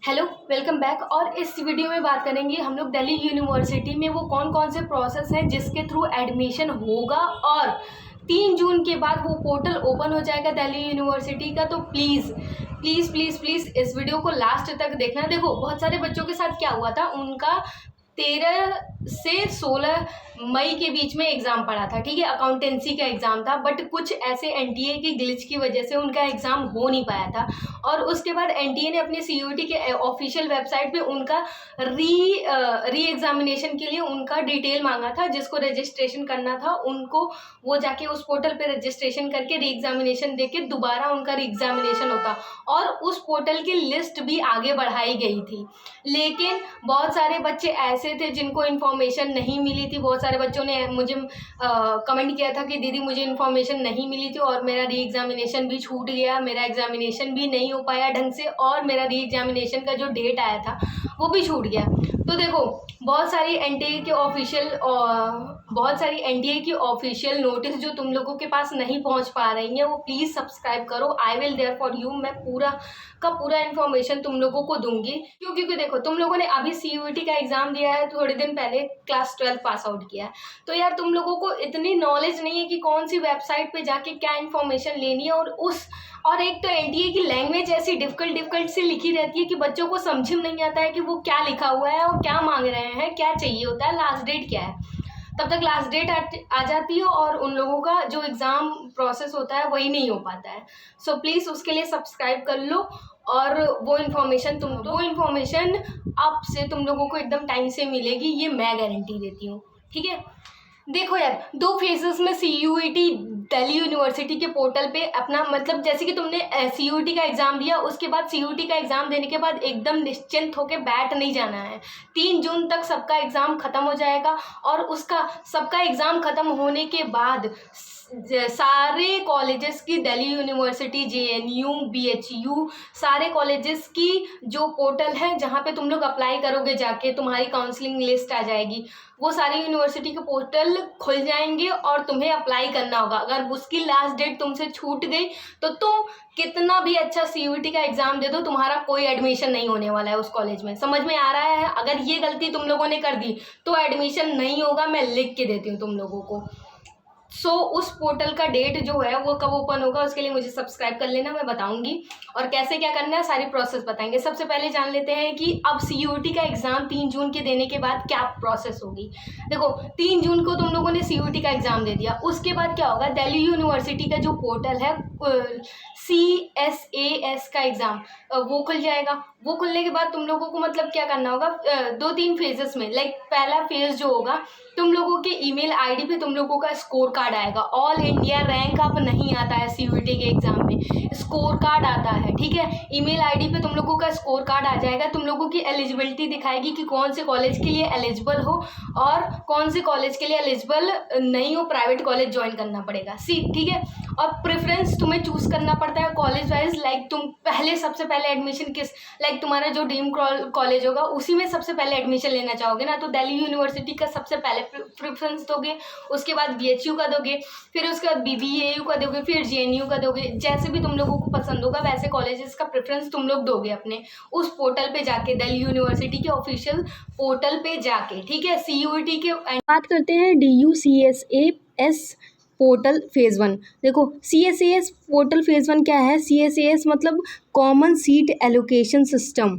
Hello, welcome back. और इस video में बात करेंगे हम लोग दिल्ली यूनिवर्सिटी में वो कौन कौन से प्रोसेस हैं जिसके थ्रू एडमिशन होगा। और 3 जून के बाद वो पोर्टल ओपन हो जाएगा दिल्ली यूनिवर्सिटी का। तो प्लीज़ प्लीज़ प्लीज़ प्लीज़ इस वीडियो को लास्ट तक देखना। देखो, बहुत सारे बच्चों के साथ क्या हुआ था, उनका 13 से 16 मई के बीच में एग्ज़ाम पड़ा था, ठीक है, अकाउंटेंसी का एग्ज़ाम था। बट कुछ ऐसे एनटीए की ग्लिच की वजह से उनका एग्ज़ाम हो नहीं पाया था। और उसके बाद एनटीए ने अपने सीयूईटी के ऑफिशियल वेबसाइट पे उनका री एग्जामिनेशन के लिए उनका डिटेल मांगा था। जिसको रजिस्ट्रेशन करना था उनको वो जाके उस पोर्टल पे रजिस्ट्रेशन करके री एग्जामिनेशन दे के दोबारा उनका री एग्जामिनेशन होता। और उस पोर्टल की लिस्ट भी आगे बढ़ाई गई थी। लेकिन बहुत सारे बच्चे ऐसे थे जिनको इन्फॉर्मेशन नहीं मिली थी। बहुत सारे बच्चों ने मुझे कमेंट किया था कि दीदी मुझे इन्फॉर्मेशन नहीं मिली थी और मेरा री एग्जामिनेशन भी छूट गया, मेरा एग्जामिनेशन भी नहीं हो पाया ढंग से, और मेरा री एग्जामिनेशन का जो डेट आया था वो भी छूट गया। तो देखो, बहुत सारी एनटीए की ऑफिशियल नोटिस जो तुम लोगों के पास नहीं पहुंच पा रही हैं, वो प्लीज़ सब्सक्राइब करो। I will there for you. मैं पूरा का पूरा इन्फॉर्मेशन तुम लोगों को दूंगी। क्योंकि देखो, तुम लोगों ने अभी सीयूईटी का एग्ज़ाम दिया है, थोड़े दिन पहले क्लास 12 पास आउट किया है। तो यार, तुम लोगों को इतनी नॉलेज नहीं है कि कौन सी वेबसाइट पे जाके क्या इन्फॉर्मेशन लेनी है। और एक तो एनटीए की लैंग्वेज ऐसी डिफ़िकल्ट सी लिखी रहती है कि बच्चों को समझ में नहीं आता है कि वो क्या लिखा हुआ है और क्या मांग रहे हैं, क्या चाहिए होता है, लास्ट डेट क्या है। तब तक लास्ट डेट आ जाती है और उन लोगों का जो एग्ज़ाम प्रोसेस होता है वही नहीं हो पाता है। सो प्लीज़ उसके लिए सब्सक्राइब कर लो। और वो इन्फॉर्मेशन अब से तुम लोगों को एकदम टाइम से मिलेगी, ये मैं गारंटी देती हूँ, ठीक है। देखो यार, 2 फेजेस में सीयूईटी दिल्ली यूनिवर्सिटी के पोर्टल पे अपना, मतलब जैसे कि तुमने सीयूईटी का एग्ज़ाम दिया, उसके बाद सीयूईटी का एग्ज़ाम देने के बाद एकदम निश्चिंत होकर बैठ नहीं जाना है। 3 जून तक सबका एग्ज़ाम ख़त्म हो जाएगा। और उसका सबका एग्ज़ाम ख़त्म होने के बाद सारे कॉलेजेस की, दिल्ली यूनिवर्सिटी, जेएनयू, बीएचयू, सारे कॉलेजेस की जो पोर्टल है जहाँ पे तुम लोग अप्लाई करोगे, जाके तुम्हारी काउंसलिंग लिस्ट आ जाएगी, वो सारी यूनिवर्सिटी के पोर्टल खुल जाएंगे और तुम्हें अप्लाई करना होगा। अगर उसकी लास्ट डेट तुमसे छूट गई तो तुम कितना भी अच्छा सीयूईटी का एग्ज़ाम दे दो, तुम्हारा कोई एडमिशन नहीं होने वाला है उस कॉलेज में। समझ में आ रहा है? अगर ये गलती तुम लोगों ने कर दी तो एडमिशन नहीं होगा, मैं लिख के देती हूँ तुम लोगों को। उस पोर्टल का डेट जो है वो कब ओपन होगा, उसके लिए मुझे सब्सक्राइब कर लेना, मैं बताऊंगी। और कैसे क्या करना है सारी प्रोसेस बताएंगे। सबसे पहले जान लेते हैं कि अब सीयूईटी का एग्ज़ाम 3 जून के देने के बाद क्या प्रोसेस होगी। देखो, 3 जून को तुम लोगों ने सीयूईटी का एग्ज़ाम दे दिया, उसके बाद क्या होगा, दिल्ली यूनिवर्सिटी का जो पोर्टल है CSAS का एग्ज़ाम वो खुल जाएगा। वो खुलने के बाद तुम लोगों को मतलब क्या करना होगा, 2-3 फेजेस में। लाइक पहला फेज़ जो होगा, तुम लोगों के ईमेल आईडी पे तुम लोगों का स्कोर कार्ड आएगा। ऑल इंडिया रैंक अब नहीं आता है सीयूईटी के एग्ज़ाम में, स्कोर कार्ड आता है, ठीक है। ईमेल आईडी पे तुम लोगों का स्कोर कार्ड आ जाएगा। तुम लोगों की एलिजिबिलिटी दिखाएगी कि कौन से कॉलेज के लिए एलिजिबल हो और कौन से कॉलेज के लिए एलिजिबल नहीं हो, प्राइवेट कॉलेज ज्वाइन करना पड़ेगा, ठीक है। और प्रेफरेंस तुम्हें चूज़ करना पड़ता है कॉलेज वाइज। लाइक तुम सबसे पहले एडमिशन किस, लाइक तुम्हारा जो ड्रीम कॉलेज होगा उसी में सबसे पहले एडमिशन लेना चाहोगे ना, तो दिल्ली यूनिवर्सिटी का सबसे पहले प्रेफरेंस दोगे। उसके बाद बीएचयू का दोगे, फिर उसके बाद बीबीएयू का दोगे, फिर जेएनयू का दोगे। जैसे भी तुम लोगों को पसंद होगा वैसे कॉलेजेस का प्रेफरेंस तुम लोग दोगे अपने उस पोर्टल पे जाके, दिल्ली यूनिवर्सिटी के ऑफिशियल पोर्टल पे जाके, ठीक है। सीयूईटी के बात करते हैं DUCSAS पोर्टल फेज़ 1। देखो, CSAS पोर्टल फेज़ 1 क्या है। CSAS मतलब कॉमन सीट एलोकेशन सिस्टम।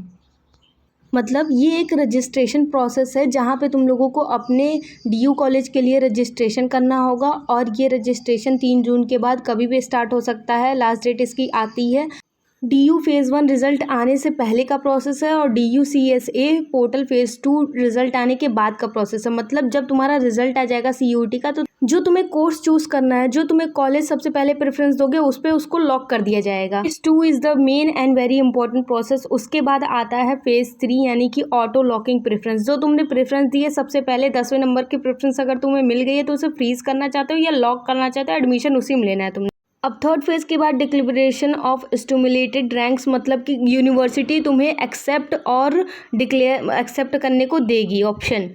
मतलब ये एक रजिस्ट्रेशन प्रोसेस है जहाँ पे तुम लोगों को अपने DU कॉलेज के लिए रजिस्ट्रेशन करना होगा। और ये रजिस्ट्रेशन 3 जून के बाद कभी भी स्टार्ट हो सकता है। लास्ट डेट इसकी आती है। DU फेज़ 1 रिज़ल्ट आने से पहले का प्रोसेस है और DUCSA पोर्टल फेज़ 2 रिज़ल्ट आने के बाद का प्रोसेस है। मतलब जब तुम्हारा रिज़ल्ट आ जाएगा सीयूईटी का, तो जो तुम्हें कोर्स चूज़ करना है, जो तुम्हें कॉलेज सबसे पहले प्रेफरेंस दोगे, उस पर उसको लॉक कर दिया जाएगा। Phase 2 is the main and very important process. उसके बाद आता है फेज़ 3 यानी कि ऑटो लॉकिंग प्रेफरेंस। जो तुमने प्रेफरेंस दी है सबसे पहले 10वें नंबर की प्रेफरेंस अगर तुम्हें मिल गई है तो उसे फ्रीज़ करना चाहते हो या लॉक करना चाहते हो, एडमिशन उसी में लेना है तुमने। अब थर्ड फेज़ के बाद डिक्लेरेशन ऑफ स्टिमुलेटेड रैंक्स, मतलब कि यूनिवर्सिटी तुम्हें एक्सेप्ट और एक्सेप्ट करने को देगी ऑप्शन।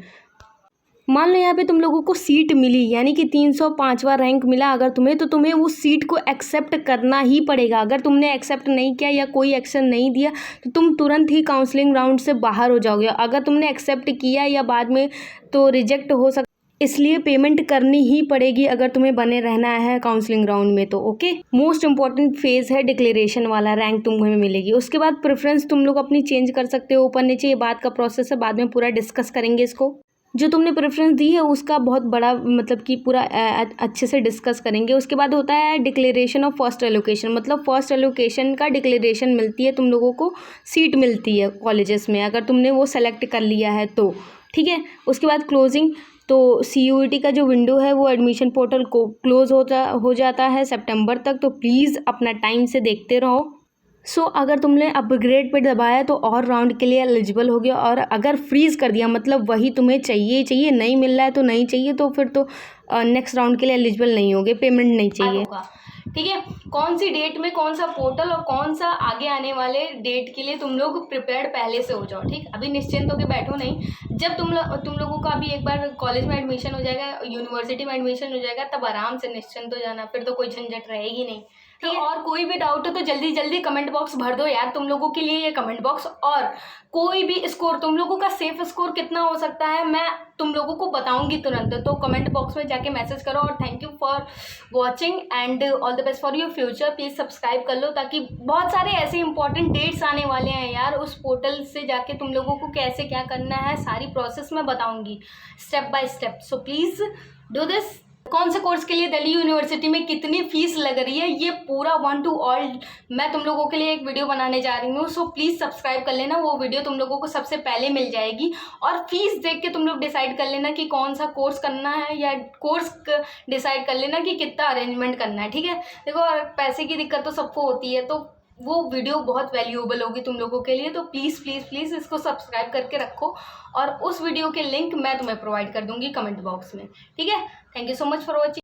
मान लो यहाँ पे तुम लोगों को सीट मिली, यानी कि 305वां रैंक मिला अगर तुम्हें, तो तुम्हें उस सीट को एक्सेप्ट करना ही पड़ेगा। अगर तुमने एक्सेप्ट नहीं किया या कोई एक्शन नहीं दिया तो तुम तुरंत ही काउंसलिंग राउंड से बाहर हो जाओगे। अगर तुमने एक्सेप्ट किया या बाद में तो रिजेक्ट हो सकता, इसलिए पेमेंट करनी ही पड़ेगी अगर तुम्हें बने रहना है काउंसलिंग राउंड में तो। ओके, मोस्ट इंपॉर्टेंट फेज है डिक्लेरेशन वाला, रैंक तुम्हें मिलेगी। उसके बाद प्रेफरेंस तुम लोग अपनी चेंज कर सकते हो ऊपर नीचे, ये बात का प्रोसेस है, बाद में पूरा डिस्कस करेंगे इसको। जो तुमने प्रेफरेंस दी है उसका बहुत बड़ा मतलब कि पूरा अच्छे से डिस्कस करेंगे। उसके बाद होता है डिक्लेरेशन ऑफ फर्स्ट एलोकेशन, मतलब फर्स्ट एलोकेशन का डिक्लेरेशन मिलती है, तुम लोगों को सीट मिलती है कॉलेजेस में अगर तुमने वो सेलेक्ट कर लिया है तो, ठीक है। उसके बाद क्लोजिंग, तो CUET का जो विंडो है वो एडमिशन पोर्टल को क्लोज हो जाता है सितंबर तक, तो प्लीज़ अपना टाइम से देखते रहो। अगर तुमने अपग्रेड पे दबाया तो और राउंड के लिए एलिजिबल हो गया, और अगर फ्रीज़ कर दिया मतलब वही तुम्हें चाहिए, नहीं मिल रहा है तो नहीं चाहिए, तो फिर तो नेक्स्ट राउंड के लिए एलिजिबल नहीं होगे, पेमेंट नहीं चाहिए, ठीक है। कौन सी डेट में कौन सा पोर्टल और कौन सा आगे आने वाले डेट के लिए तुम लोग प्रिपेयर्ड पहले से हो जाओ, ठीक। अभी निश्चिंत होकर बैठो नहीं, जब तुम लोगों का अभी एक बार कॉलेज में एडमिशन हो जाएगा, यूनिवर्सिटी में एडमिशन हो जाएगा, तब आराम से निश्चिंत हो जाना, फिर तो कोई झंझट रहेगी नहीं, ठीक है। और कोई भी डाउट हो तो जल्दी जल्दी कमेंट बॉक्स भर दो यार, तुम लोगों के लिए ये कमेंट बॉक्स। और कोई भी स्कोर, तुम लोगों का सेफ स्कोर कितना हो सकता है मैं तुम लोगों को बताऊंगी तुरंत, तो कमेंट बॉक्स में जाके मैसेज करो। और thank you for watching and all the best for your future. Please subscribe कर लो, ताकि बहुत सारे ऐसे इंपॉर्टेंट डेट्स आने वाले हैं यार, उस पोर्टल से जाके तुम लोगों को कैसे क्या करना है सारी प्रोसेस मैं बताऊंगी step by step. So please do this. कौन से कोर्स के लिए दिल्ली यूनिवर्सिटी में कितनी फीस लग रही है, ये पूरा 1 to all मैं तुम लोगों के लिए एक वीडियो बनाने जा रही हूँ। सो प्लीज़ सब्सक्राइब कर लेना, वो वीडियो तुम लोगों को सबसे पहले मिल जाएगी। और फीस देख के तुम लोग डिसाइड कर लेना कि कौन सा कोर्स करना है, या कोर्स डिसाइड कर लेना कि कितना अरेंजमेंट करना है, ठीक है। देखो पैसे की दिक्कत तो सबको होती है, तो वो वीडियो बहुत वैल्यूएबल होगी तुम लोगों के लिए, तो प्लीज़ प्लीज़ प्लीज़ इसको सब्सक्राइब करके रखो। और उस वीडियो के लिंक मैं तुम्हें प्रोवाइड कर दूंगी कमेंट बॉक्स में, ठीक है। Thank you so much for watching.